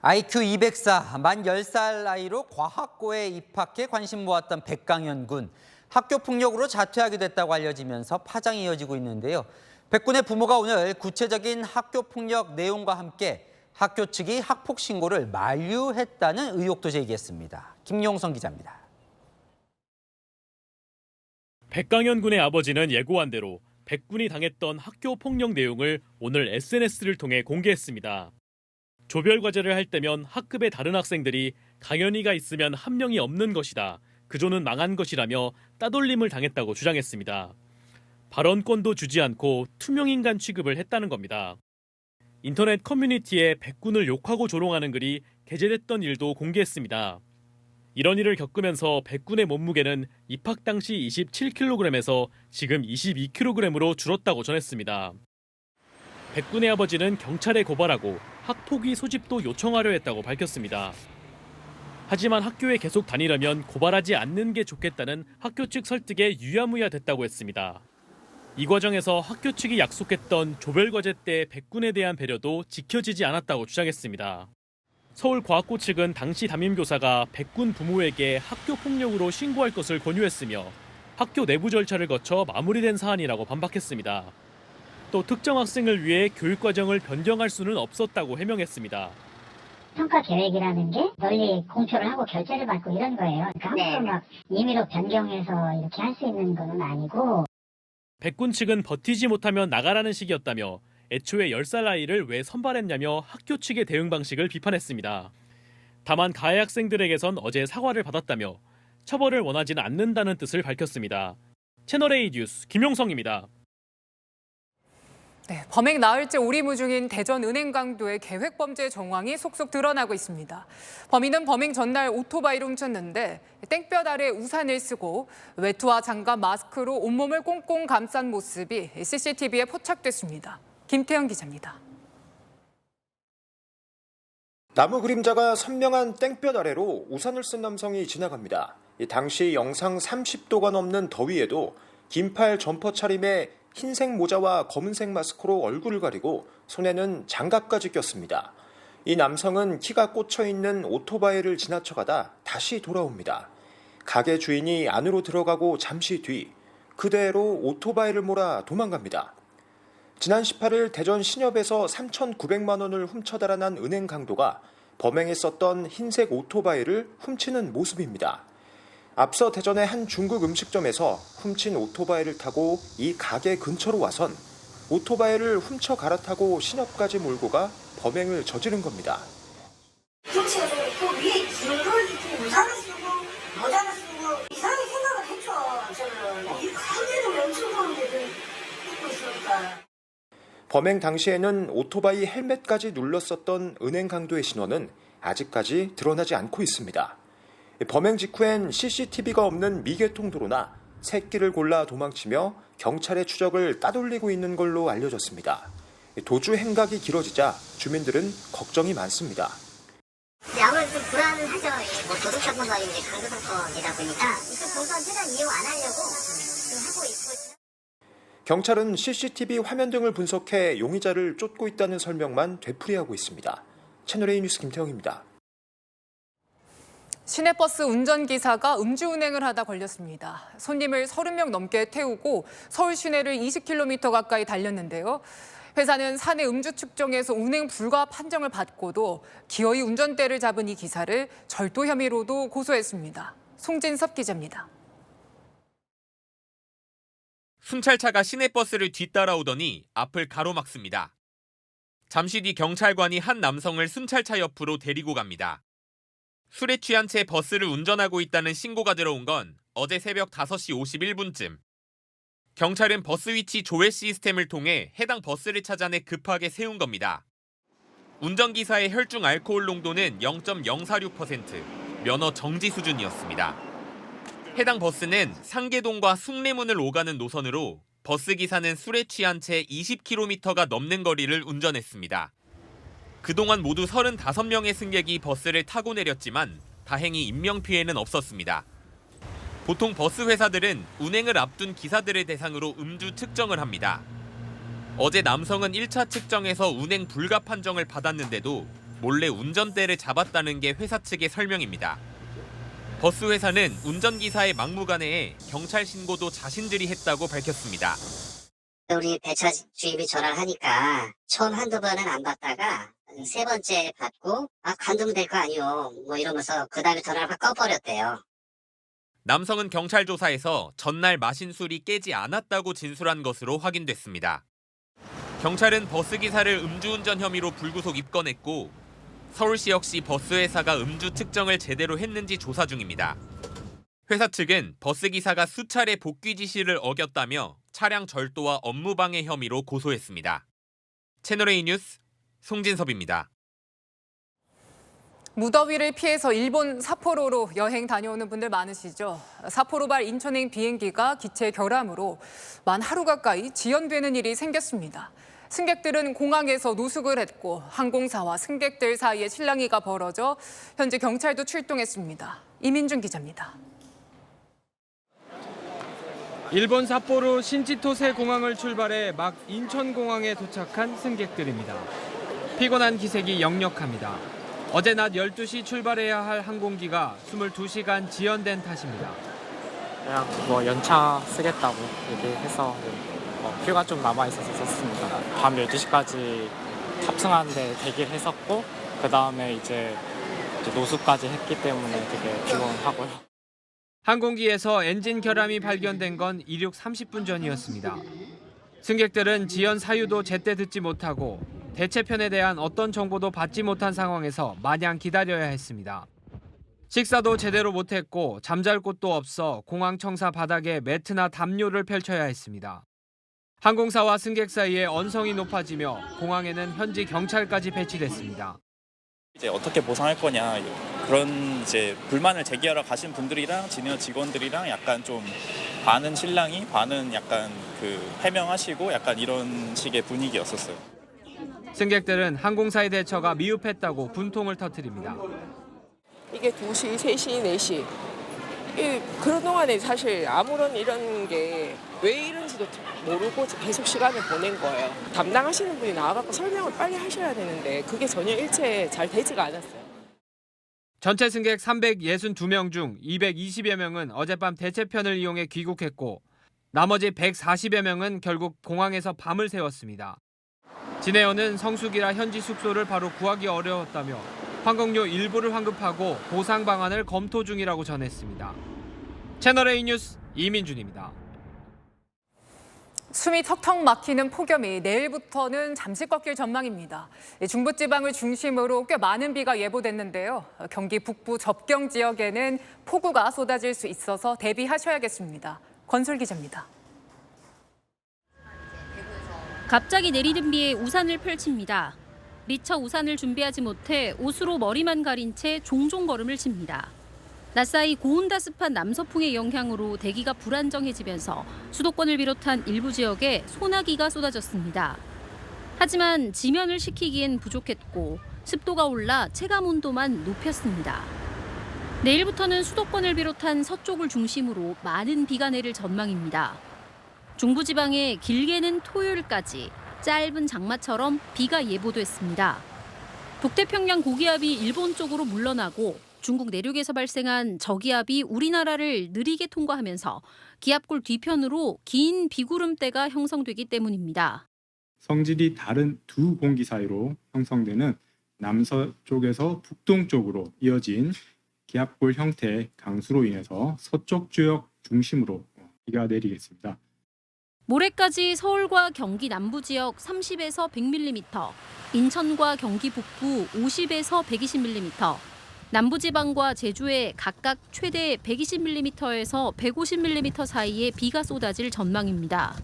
IQ 204, 만 10살 나이로 과학고에 입학해 관심 모았던 백강현 군. 학교 폭력으로 자퇴하게 됐다고 알려지면서 파장이 이어지고 있는데요. 백 군의 부모가 오늘 구체적인 학교 폭력 내용과 함께 학교 측이 학폭 신고를 만류했다는 의혹도 제기했습니다. 김용성 기자입니다. 백강현 군의 아버지는 예고한 대로 백 군이 당했던 학교 폭력 내용을 오늘 SNS를 통해 공개했습니다. 조별 과제를 할 때면 학급의 다른 학생들이 강현이가 있으면 한 명이 없는 것이다. 그조는 망한 것이라며 따돌림을 당했다고 주장했습니다. 발언권도 주지 않고 투명인간 취급을 했다는 겁니다. 인터넷 커뮤니티에 백군을 욕하고 조롱하는 글이 게재됐던 일도 공개했습니다. 이런 일을 겪으면서 백군의 몸무게는 입학 당시 27kg에서 지금 22kg으로 줄었다고 전했습니다. 백군의 아버지는 경찰에 고발하고 학폭위 소집도 요청하려 했다고 밝혔습니다. 하지만 학교에 계속 다니려면 고발하지 않는 게 좋겠다는 학교 측 설득에 유야무야 됐다고 했습니다. 이 과정에서 학교 측이 약속했던 조별과제 때 백군에 대한 배려도 지켜지지 않았다고 주장했습니다. 서울과학고 측은 당시 담임교사가 백군 부모에게 학교 폭력으로 신고할 것을 권유했으며 학교 내부 절차를 거쳐 마무리된 사안이라고 반박했습니다. 또 특정 학생을 위해 교육과정을 변경할 수는 없었다고 해명했습니다. 평가 계획이라는 게 널리 공표를 하고 결제를 받고 이런 거예요. 그러니까 함부로 막 임의로 변경해서 이렇게 할 수 있는 건 아니고. 백군 측은 버티지 못하면 나가라는 식이었다며 애초에 10살 아이를 왜 선발했냐며 학교 측의 대응 방식을 비판했습니다. 다만 가해 학생들에게선 어제 사과를 받았다며 처벌을 원하지는 않는다는 뜻을 밝혔습니다. 채널A 뉴스 김용성입니다. 네, 범행 나흘째 오리무 중인 대전은행강도의 계획범죄 정황이 속속 드러나고 있습니다. 범인은 범행 전날 오토바이를 훔쳤는데 땡볕 아래 우산을 쓰고 외투와 장갑, 마스크로 온몸을 꽁꽁 감싼 모습이 CCTV에 포착됐습니다. 김태형 기자입니다. 나무 그림자가 선명한 땡볕 아래로 우산을 쓴 남성이 지나갑니다. 당시 영상 30도가 넘는 더위에도 긴팔 점퍼 차림에 흰색 모자와 검은색 마스크로 얼굴을 가리고 손에는 장갑까지 꼈습니다. 이 남성은 키가 꽂혀있는 오토바이를 지나쳐가다 다시 돌아옵니다. 가게 주인이 안으로 들어가고 잠시 뒤 그대로 오토바이를 몰아 도망갑니다. 지난 18일 대전 신협에서 3,900만 원을 훔쳐 달아난 은행 강도가 범행했었던 흰색 오토바이를 훔치는 모습입니다. 앞서 대전의 한 중국 음식점에서 훔친 오토바이를 타고 이 가게 근처로 와선 오토바이를 훔쳐 갈아타고 신협까지 몰고 가 범행을 저지른 겁니다. 훔치가 좀 있고 위에 긴걸 입고 우산을 쓰고 모자를 쓰고 이상하게 생각을 했죠. 저는 이 가게도 엄청 더운데 입고 있으니까. 범행 당시에는 오토바이 헬멧까지 눌렀었던 은행 강도의 신원은 아직까지 드러나지 않고 있습니다. 범행 직후엔 CCTV가 없는 미개통 도로나 새끼를 골라 도망치며 경찰의 추적을 따돌리고 있는 걸로 알려졌습니다. 도주 행각이 길어지자 주민들은 걱정이 많습니다. 아무래도 좀 불안은 하죠. 뭐 도둑 사건도 아니고 강도 사건이다 보니까 그 공소한 최대한 이용 안 하려고 하고 있고. 경찰은 CCTV 화면 등을 분석해 용의자를 쫓고 있다는 설명만 되풀이하고 있습니다. 채널A 뉴스 김태형입니다. 시내버스 운전기사가 음주운행을 하다 걸렸습니다. 손님을 30명 넘게 태우고 서울 시내를 20km 가까이 달렸는데요. 회사는 사내 음주 측정에서 운행 불가 판정을 받고도 기어이 운전대를 잡은 이 기사를 절도 혐의로도 고소했습니다. 송진섭 기자입니다. 순찰차가 시내버스를 뒤따라오더니 앞을 가로막습니다. 잠시 뒤 경찰관이 한 남성을 순찰차 옆으로 데리고 갑니다. 술에 취한 채 버스를 운전하고 있다는 신고가 들어온 건 어제 새벽 5시 51분쯤. 경찰은 버스 위치 조회 시스템을 통해 해당 버스를 찾아내 급하게 세운 겁니다. 운전기사의 혈중 알코올 농도는 0.046%, 면허 정지 수준이었습니다. 해당 버스는 상계동과 숭례문을 오가는 노선으로 버스기사는 술에 취한 채 20km가 넘는 거리를 운전했습니다. 그동안 모두 35명의 승객이 버스를 타고 내렸지만 다행히 인명피해는 없었습니다. 보통 버스 회사들은 운행을 앞둔 기사들을 대상으로 음주 측정을 합니다. 어제 남성은 1차 측정에서 운행 불가 판정을 받았는데도 몰래 운전대를 잡았다는 게 회사 측의 설명입니다. 버스 회사는 운전기사의 막무가내에 경찰 신고도 자신들이 했다고 밝혔습니다. 우리 배차 주임이 전화를 하니까 처음 한두 번은 안 받다가 세 번째 받고 관두면 될 거 아니요 뭐 이러면서 그 다음에 전화를 확 꺼버렸대요. 남성은 경찰 조사에서 전날 마신 술이 깨지 않았다고 진술한 것으로 확인됐습니다. 경찰은 버스 기사를 음주운전 혐의로 불구속 입건했고 서울시 역시 버스 회사가 음주 측정을 제대로 했는지 조사 중입니다. 회사 측은 버스 기사가 수차례 복귀 지시를 어겼다며 차량 절도와 업무방해 혐의로 고소했습니다. 채널A 뉴스 송진섭입니다. 무더위를 피해서 일본 삿포로로 여행 다녀오는 분들 많으시죠? 삿포로발 인천행 비행기가 기체 결함으로 만 하루 가까이 지연되는 일이 생겼습니다. 승객들은 공항에서 노숙을 했고 항공사와 승객들 사이에 실랑이가 벌어져 현재 경찰도 출동했습니다. 이민준 기자입니다. 일본 삿포로 신치토세 공항을 출발해 막 인천공항에 도착한 승객들입니다. 피곤한 기색이 역력합니다. 어제 낮 12시 출발해야 할 항공기가 22시간 지연된 탓입니다. 그냥 연차 쓰겠다고 얘기해서 휴가 좀 남아있어서 썼습니다. 밤 12시까지 탑승하는데 대기를 했었고 그 다음에 이제 노숙까지 했기 때문에 되게 피곤하고요. 항공기에서 엔진 결함이 발견된 건 이륙 30분 전이었습니다. 승객들은 지연 사유도 제때 듣지 못하고 대체편에 대한 어떤 정보도 받지 못한 상황에서 마냥 기다려야 했습니다. 식사도 제대로 못했고 잠잘 곳도 없어 공항 청사 바닥에 매트나 담요를 펼쳐야 했습니다. 항공사와 승객 사이에 언성이 높아지며 공항에는 현지 경찰까지 배치됐습니다. 이제 어떻게 보상할 거냐 그런 이제 불만을 제기하러 가신 분들이랑 지니어 직원들이랑 약간 좀 반은 실랑이 반은 약간 해명하시고 약간 이런 식의 분위기였었어요. 승객들은 항공사의 대처가 미흡했다고 분통을 터뜨립니다. 이게 2시, 3시, 4시 그런 동안에 사실 아무런 이런 게 왜 이런지도 모르고 계속 시간을 보낸 거예요. 담당하시는 분이 나와갖고 설명을 빨리 하셔야 되는데 그게 전혀 일체 잘 되지가 않았어요. 전체 승객 362명 중 220여 명은 어젯밤 대체편을 이용해 귀국했고 나머지 140여 명은 결국 공항에서 밤을 새웠습니다. 진에어는 성수기라 현지 숙소를 바로 구하기 어려웠다며 항공료 일부를 환급하고 보상 방안을 검토 중이라고 전했습니다. 채널A 뉴스 이민준입니다. 숨이 턱턱 막히는 폭염이 내일부터는 잠시 꺾일 전망입니다. 중부지방을 중심으로 꽤 많은 비가 예보됐는데요. 경기 북부 접경 지역에는 폭우가 쏟아질 수 있어서 대비하셔야겠습니다. 권솔 기자입니다. 갑자기 내리는 비에 우산을 펼칩니다. 미처 우산을 준비하지 못해 옷으로 머리만 가린 채 종종 걸음을 칩니다. 낮사이 고온다습한 남서풍의 영향으로 대기가 불안정해지면서 수도권을 비롯한 일부 지역에 소나기가 쏟아졌습니다. 하지만 지면을 식히기엔 부족했고 습도가 올라 체감 온도만 높였습니다. 내일부터는 수도권을 비롯한 서쪽을 중심으로 많은 비가 내릴 전망입니다. 중부지방에 길게는 토요일까지 짧은 장마처럼 비가 예보됐습니다. 북태평양 고기압이 일본 쪽으로 물러나고 중국 내륙에서 발생한 저기압이 우리나라를 느리게 통과하면서 기압골 뒤편으로 긴 비구름대가 형성되기 때문입니다. 성질이 다른 두 공기 사이로 형성되는 남서쪽에서 북동쪽으로 이어진 기압골 형태의 강수로 인해서 서쪽 지역 중심으로 비가 내리겠습니다. 모레까지 서울과 경기 남부 지역 30에서 100mm, 인천과 경기 북부 50에서 120mm, 남부지방과 제주에 각각 최대 120mm에서 150mm 사이에 비가 쏟아질 전망입니다.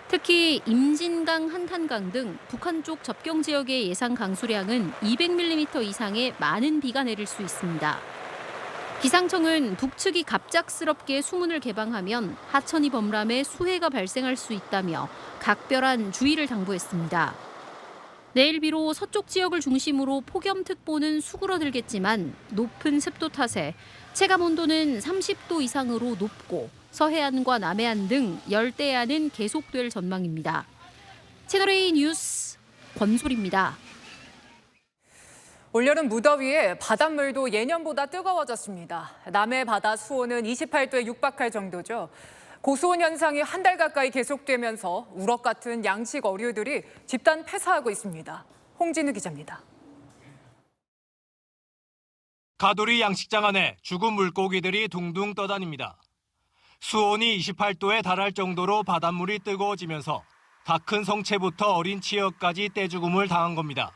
특히 임진강, 한탄강 등 북한 쪽 접경 지역의 예상 강수량은 200mm 이상의 많은 비가 내릴 수 있습니다. 기상청은 북측이 갑작스럽게 수문을 개방하면 하천이 범람해 수해가 발생할 수 있다며 각별한 주의를 당부했습니다. 내일 비로 서쪽 지역을 중심으로 폭염특보는 수그러들겠지만 높은 습도 탓에 체감 온도는 30도 이상으로 높고 서해안과 남해안 등 열대야는 계속될 전망입니다. 채널A 뉴스 권솔입니다. 올여름 무더위에 바닷물도 예년보다 뜨거워졌습니다. 남해 바다 수온은 28도에 육박할 정도죠. 고수온 현상이 한 달 가까이 계속되면서 우럭 같은 양식 어류들이 집단 폐사하고 있습니다. 홍진우 기자입니다. 가두리 양식장 안에 죽은 물고기들이 둥둥 떠다닙니다. 수온이 28도에 달할 정도로 바닷물이 뜨거워지면서 다 큰 성체부터 어린 치어까지 떼죽음을 당한 겁니다.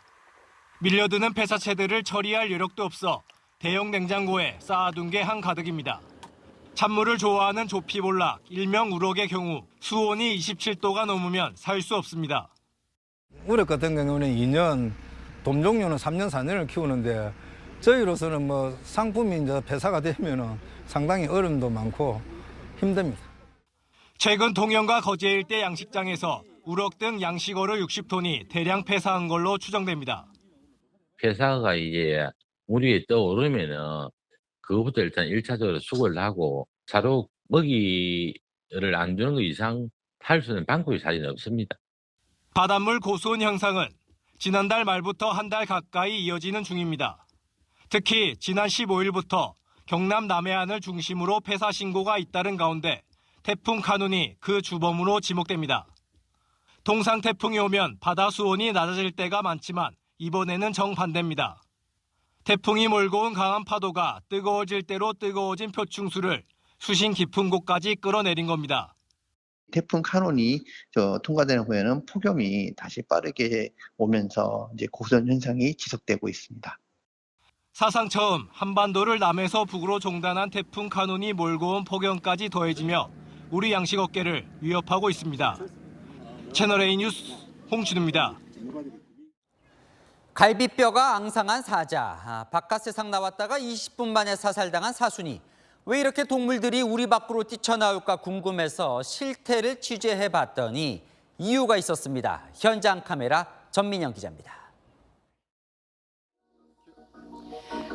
밀려드는 폐사체들을 처리할 여력도 없어 대형 냉장고에 쌓아둔 게 한가득입니다. 찬물을 좋아하는 조피볼락, 일명 우럭의 경우 수온이 27도가 넘으면 살 수 없습니다. 우럭 같은 경우는 2년, 돔종류는 3년, 4년을 키우는데 저희로서는 뭐 상품이 이제 폐사가 되면은 상당히 어려움도 많고 힘듭니다. 최근 동현과 거제 일대 양식장에서 우럭 등 양식어류 60톤이 대량 폐사한 걸로 추정됩니다. 폐사가 이제 물 위에 떠오르면은 그것부터 일단 1차적으로 수거를 하고 자로 먹이를 안 주는 것 이상 할 수 있는 방법이 사실 없습니다. 바닷물 고수온 현상은 지난달 말부터 한 달 가까이 이어지는 중입니다. 특히 지난 15일부터 경남 남해안을 중심으로 폐사 신고가 잇따른 가운데 태풍 카눈이 그 주범으로 지목됩니다. 동상 태풍이 오면 바다 수온이 낮아질 때가 많지만 이번에는 정반대입니다. 태풍이 몰고 온 강한 파도가 뜨거워질 대로 뜨거워진 표층수를 수심 깊은 곳까지 끌어내린 겁니다. 태풍 카눈이 통과되는 후에는 폭염이 다시 빠르게 오면서 이제 고선 현상이 지속되고 있습니다. 사상 처음 한반도를 남에서 북으로 종단한 태풍 카눈이 몰고 온 폭염까지 더해지며 우리 양식업계를 위협하고 있습니다. 채널A 뉴스 홍진우입니다. 갈비뼈가 앙상한 사자, 바깥 세상 나왔다가 20분 만에 사살당한 사순이. 왜 이렇게 동물들이 우리 밖으로 뛰쳐나올까 궁금해서 실태를 취재해봤더니 이유가 있었습니다. 현장 카메라 전민영 기자입니다.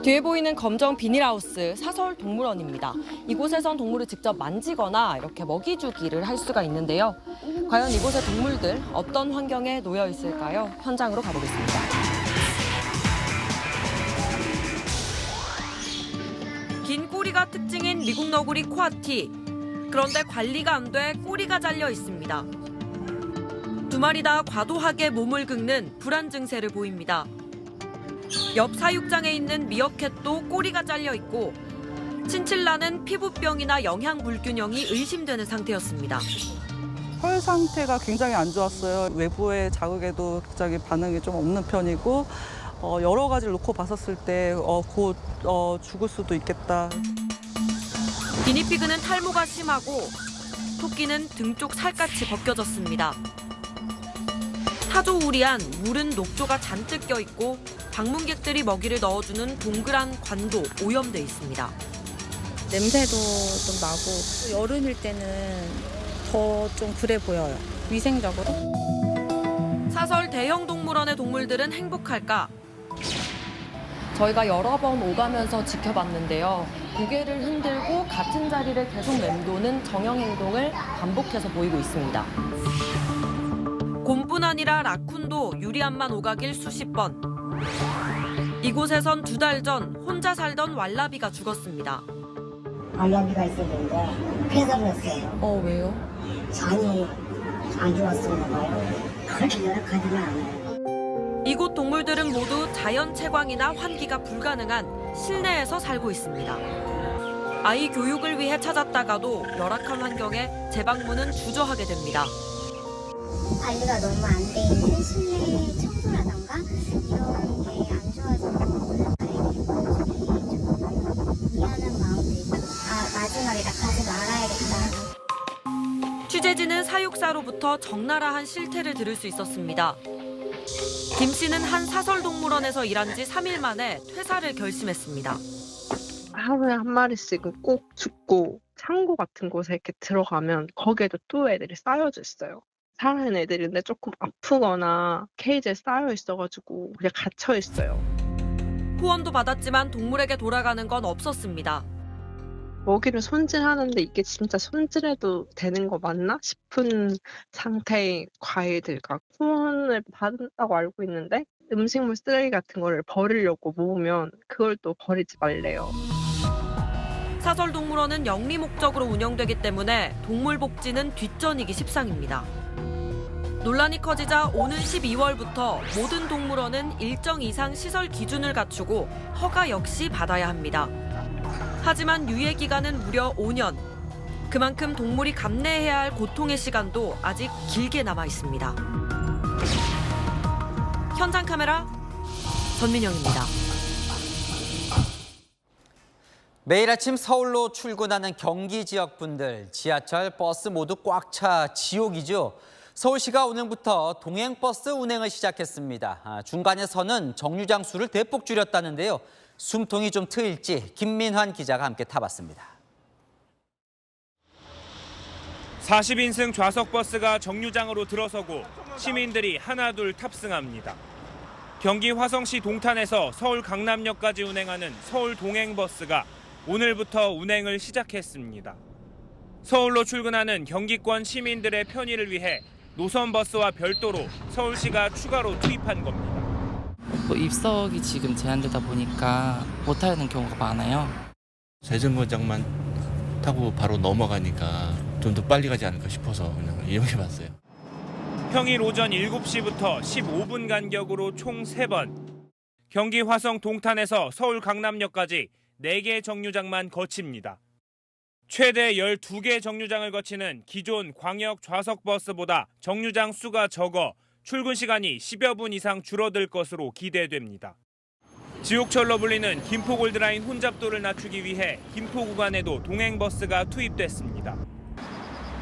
뒤에 보이는 검정 비닐하우스 사설동물원입니다. 이곳에선 동물을 직접 만지거나 이렇게 먹이 주기를 할 수가 있는데요. 과연 이곳의 동물들 어떤 환경에 놓여 있을까요? 현장으로 가보겠습니다. 긴 꼬리가 특징인 미국 너구리 코아티. 그런데 관리가 안 돼 꼬리가 잘려 있습니다. 두 마리 다 과도하게 몸을 긁는 불안 증세를 보입니다. 옆 사육장에 있는 미어캣도 꼬리가 잘려 있고 친칠라는 피부병이나 영양 불균형이 의심되는 상태였습니다. 혈 상태가 굉장히 안 좋았어요. 외부의 자극에도 굉장히 반응이 좀 없는 편이고 여러 가지를 놓고 봤었을 때 곧 죽을 수도 있겠다. 기니피그는 탈모가 심하고 토끼는 등 쪽 살갗이 벗겨졌습니다. 타조우리안 물은 녹조가 잔뜩 껴있고 방문객들이 먹이를 넣어주는 동그란 관도 오염돼 있습니다. 냄새도 좀 나고 여름일 때는 더 좀 그래 보여요. 위생적으로. 사설 대형 동물원의 동물들은 행복할까? 저희가 여러 번 오가면서 지켜봤는데요. 고개를 흔들고 같은 자리를 계속 맴도는 정형 행동을 반복해서 보이고 있습니다. 곰뿐 아니라 라쿤도 유리안만 오가길 수십 번. 이곳에선 2달 전 혼자 살던 왈라비가 죽었습니다. 왈라비가 있었는데 폐사를 했어요. 왜요? 장이 안 좋았었나 봐요. 그렇게 여러 가지는 않아요. 이곳 동물들은 모두 자연 채광이나 환기가 불가능한 실내에서 살고 있습니다. 아이 교육을 위해 찾았다가도 열악한 환경에 재방문은 주저하게 됩니다. 관리가 너무 안 돼 있는 실내 청소라던가 이런 게 안 좋아서 아이들이 보여주기 좀 미안한 마음도 있고 마지막에 나 가지 말아야겠다. 취재진은 사육사로부터 적나라한 실태를 들을 수 있었습니다. 김 씨는 한 사설동물원에서 일한 지 3일 만에 퇴사를 결심했습니다. 하루에 한 마리씩은 꼭 죽고 창고 같은 곳에 이렇게 들어가면 거기에도 또 애들이 쌓여져 있어요. 살아있는 애들인데 조금 아프거나 케이지에 쌓여 있어가지고 그냥 갇혀 있어요. 후원도 받았지만 동물에게 돌아가는 건 없었습니다. 먹이를 손질하는데 이게 진짜 손질해도 되는 거 맞나 싶은 상태의 과일들과 후원을 받는다고 알고 있는데 음식물 쓰레기 같은 거를 버리려고 모으면 그걸 또 버리지 말래요. 사설동물원은 영리 목적으로 운영되기 때문에 동물 복지는 뒷전이기 십상입니다. 논란이 커지자 오는 12월부터 모든 동물원은 일정 이상 시설 기준을 갖추고 허가 역시 받아야 합니다. 하지만 유예 기간은 무려 5년. 그만큼 동물이 감내해야 할 고통의 시간도 아직 길게 남아 있습니다. 현장 카메라 전민영입니다. 매일 아침 서울로 출근하는 경기 지역 분들, 지하철, 버스 모두 꽉 차 지옥이죠. 서울시가 오늘부터 동행버스 운행을 시작했습니다. 중간에 서는 정류장 수를 대폭 줄였다는데요. 숨통이 좀 트일지 김민환 기자가 함께 타봤습니다. 40인승 좌석버스가 정류장으로 들어서고 시민들이 하나둘 탑승합니다. 경기 화성시 동탄에서 서울 강남역까지 운행하는 서울 동행버스가 오늘부터 운행을 시작했습니다. 서울로 출근하는 경기권 시민들의 편의를 위해 노선버스와 별도로 서울시가 추가로 투입한 겁니다. 입석이 지금 제한되다 보니까 못 타는 경우가 많아요. 대전거장만 타고 바로 넘어가니까 좀 더 빨리 가지 않을까 싶어서 그냥 이용해봤어요. 평일 오전 7시부터 15분 간격으로 총 3번. 경기 화성 동탄에서 서울 강남역까지 4개 정류장만 거칩니다. 최대 12개 정류장을 거치는 기존 광역 좌석버스보다 정류장 수가 적어 출근 시간이 10여 분 이상 줄어들 것으로 기대됩니다. 지옥철로 불리는 김포골드라인 혼잡도를 낮추기 위해 김포 구간에도 동행버스가 투입됐습니다.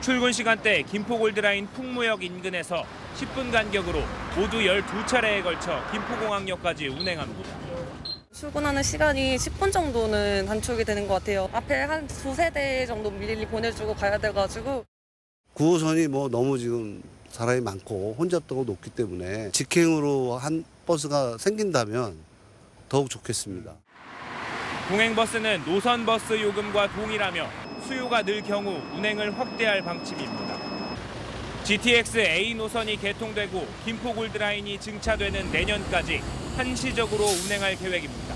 출근 시간대 김포골드라인 풍무역 인근에서 10분 간격으로 모두 12차례에 걸쳐 김포공항역까지 운행합니다. 출근하는 시간이 10분 정도는 단축이 되는 것 같아요. 앞에 한 2-3대 정도 미리 보내주고 가야 돼가지고. 9호선이 뭐 너무 지금 사람이 많고 혼잡도가 높기 때문에 직행으로 한 버스가 생긴다면 더욱 좋겠습니다. 동행버스는 노선버스 요금과 동일하며 수요가 늘 경우 운행을 확대할 방침입니다. GTX A 노선이 개통되고 김포골드라인이 증차되는 내년까지 한시적으로 운행할 계획입니다.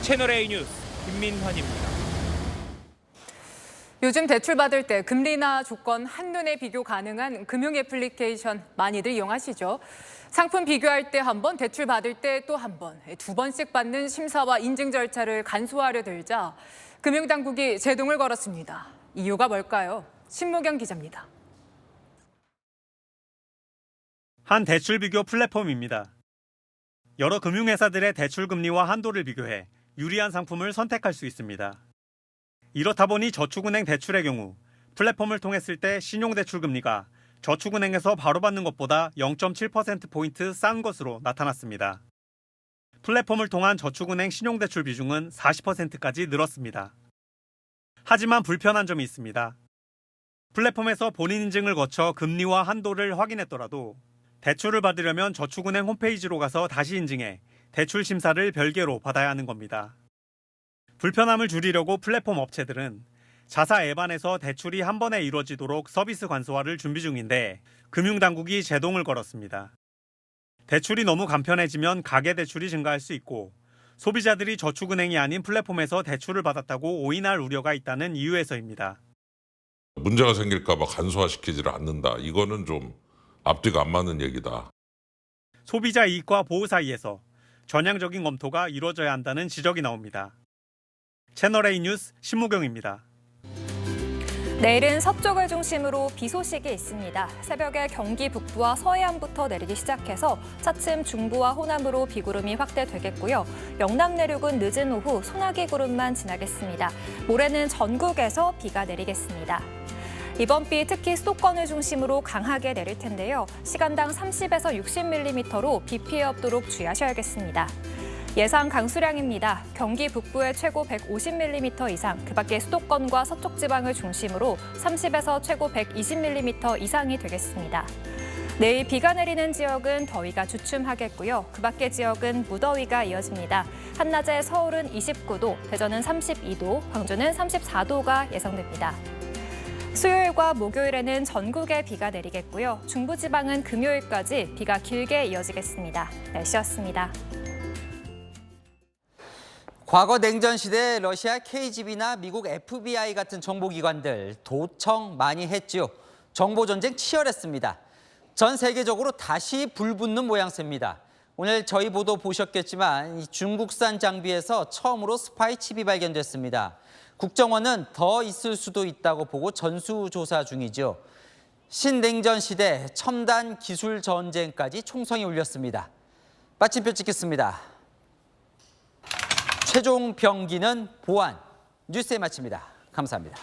채널A 뉴스 김민환입니다. 요즘 대출 받을 때 금리나 조건 한눈에 비교 가능한 금융 애플리케이션 많이들 이용하시죠. 상품 비교할 때 한 번, 대출 받을 때 또 한 번, 2번씩 받는 심사와 인증 절차를 간소화하려 들자 금융당국이 제동을 걸었습니다. 이유가 뭘까요? 신무경 기자입니다. 한 대출 비교 플랫폼입니다. 여러 금융회사들의 대출 금리와 한도를 비교해 유리한 상품을 선택할 수 있습니다. 이렇다 보니 저축은행 대출의 경우 플랫폼을 통했을 때 신용대출 금리가 저축은행에서 바로 받는 것보다 0.7%포인트 싼 것으로 나타났습니다. 플랫폼을 통한 저축은행 신용대출 비중은 40%까지 늘었습니다. 하지만 불편한 점이 있습니다. 플랫폼에서 본인 인증을 거쳐 금리와 한도를 확인했더라도 대출을 받으려면 저축은행 홈페이지로 가서 다시 인증해 대출 심사를 별개로 받아야 하는 겁니다. 불편함을 줄이려고 플랫폼 업체들은 자사 앱 안에서 대출이 한 번에 이루어지도록 서비스 간소화를 준비 중인데 금융당국이 제동을 걸었습니다. 대출이 너무 간편해지면 가계대출이 증가할 수 있고 소비자들이 저축은행이 아닌 플랫폼에서 대출을 받았다고 오인할 우려가 있다는 이유에서입니다. 문제가 생길까 봐 간소화시키지를 않는다. 이거는 좀 앞뒤가 안 맞는 얘기다. 소비자 이익과 보호 사이에서 전향적인 검토가 이루어져야 한다는 지적이 나옵니다. 채널A 뉴스 신무경입니다. 내일은 서쪽을 중심으로 비 소식이 있습니다. 새벽에 경기 북부와 서해안부터 내리기 시작해서 차츰 중부와 호남으로 비구름이 확대되겠고요. 영남 내륙은 늦은 오후 소나기 구름만 지나겠습니다. 모레는 전국에서 비가 내리겠습니다. 이번 비 특히 수도권을 중심으로 강하게 내릴 텐데요. 시간당 30에서 60mm로 비 피해 없도록 주의하셔야겠습니다. 예상 강수량입니다. 경기 북부에 최고 150mm 이상, 그밖에 수도권과 서쪽 지방을 중심으로 30에서 최고 120mm 이상이 되겠습니다. 내일 비가 내리는 지역은 더위가 주춤하겠고요. 그밖에 지역은 무더위가 이어집니다. 한낮에 서울은 29도, 대전은 32도, 광주는 34도가 예상됩니다. 수요일과 목요일에는 전국에 비가 내리겠고요. 중부지방은 금요일까지 비가 길게 이어지겠습니다. 날씨였습니다. 과거 냉전 시대 러시아 KGB나 미국 FBI 같은 정보기관들 도청 많이 했죠. 정보전쟁 치열했습니다. 전 세계적으로 다시 불붙는 모양새입니다. 오늘 저희 보도 보셨겠지만 이 중국산 장비에서 처음으로 스파이 칩이 발견됐습니다. 국정원은 더 있을 수도 있다고 보고 전수조사 중이죠. 신냉전 시대 첨단 기술 전쟁까지 총성이 울렸습니다. 마침표 찍겠습니다. 최종 병기는 보안. 뉴스에 마칩니다. 감사합니다.